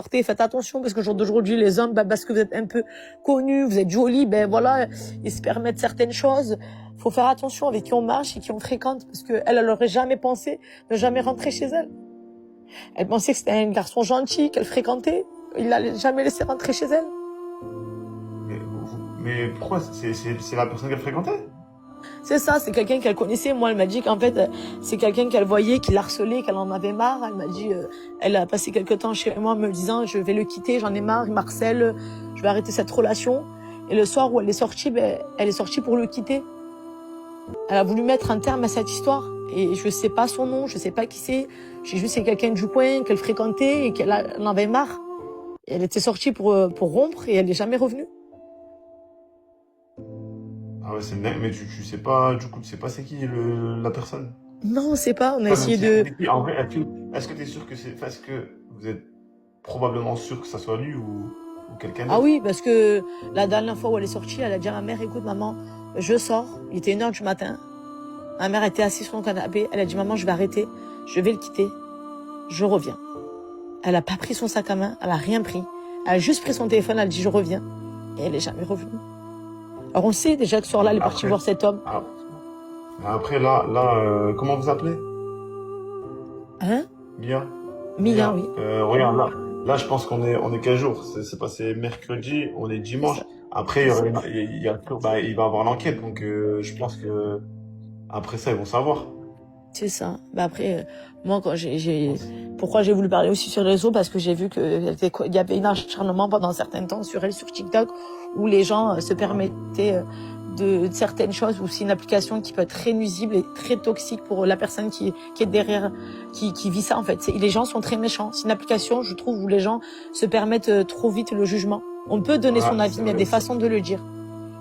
sortez, faites attention, parce qu'aujourd'hui, les hommes, parce que vous êtes un peu connus, vous êtes jolis, voilà, ils se permettent certaines choses. Faut faire attention avec qui on marche et qui on fréquente, parce elle aurait jamais pensé ne jamais rentrer chez elle. Elle pensait que c'était un garçon gentil qu'elle fréquentait. Il l'a jamais laissé rentrer chez elle. Mais pourquoi? C'est la personne qu'elle fréquentait? C'est ça, c'est quelqu'un qu'elle connaissait. Moi, elle m'a dit qu'en fait, c'est quelqu'un qu'elle voyait, qui l'harcelait, qu'elle en avait marre. Elle m'a dit, elle a passé quelques temps chez moi me disant, je vais le quitter, j'en ai marre, il m'harcèle, je vais arrêter cette relation. Et le soir où elle est sortie, elle est sortie pour le quitter. Elle a voulu mettre un terme à cette histoire. Et je sais pas son nom, je sais pas qui c'est. J'ai juste c'est quelqu'un du coin qu'elle fréquentait et qu'elle en avait marre. Et elle était sortie pour rompre et elle n'est jamais revenue. Ah ouais, mais tu sais pas, du coup, tu sais pas c'est qui la personne? Non, on sait pas. On a Ouais, même essayé si de... en vrai, est-ce que t'es sûr que est-ce que vous êtes probablement sûr que ça soit lui ou quelqu'un Ah d'autre? oui, parce que la dernière fois où elle est sortie, elle a dit à ma mère, écoute maman, je sors. Il était 1h du matin. Ma mère était assise sur le canapé. Elle a dit, maman, je vais arrêter. Je vais le quitter. Je reviens. Elle a pas pris son sac à main. Elle a rien pris. Elle a juste pris son téléphone. Elle a dit, je reviens. Et elle est jamais revenue. Alors on sait déjà que ce soir-là, elle est partie Après, voir cet homme. ah, après comment vous appelez? Hein? Mia? Mia, Mia, oui. regarde là, je pense qu'on est quel jour? C'est passé mercredi, on est C'est dimanche. ça. Après, C'est ça. il va y avoir l'enquête, donc je pense que après ça, ils vont savoir. C'est ça. Après, moi, pourquoi j'ai voulu parler aussi sur les réseaux, parce que j'ai vu il y avait un acharnement pendant un certain temps sur elle, sur TikTok, où les gens se permettaient de certaines choses, où c'est une application qui peut être très nuisible et très toxique pour la personne qui est derrière, qui vit ça, en fait. Les gens sont très méchants. C'est une application, je trouve, où les gens se permettent trop vite le jugement. On peut donner son Ouais, avis, c'est mais il y a vrai, des façons de le dire.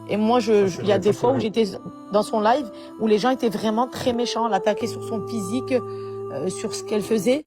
Et moi, ça c'est il y a vrai, des ça c'est fois où vrai. j'étais dans son live, où les gens étaient vraiment très méchants, l'attaquaient sur son physique, sur ce qu'elle faisait.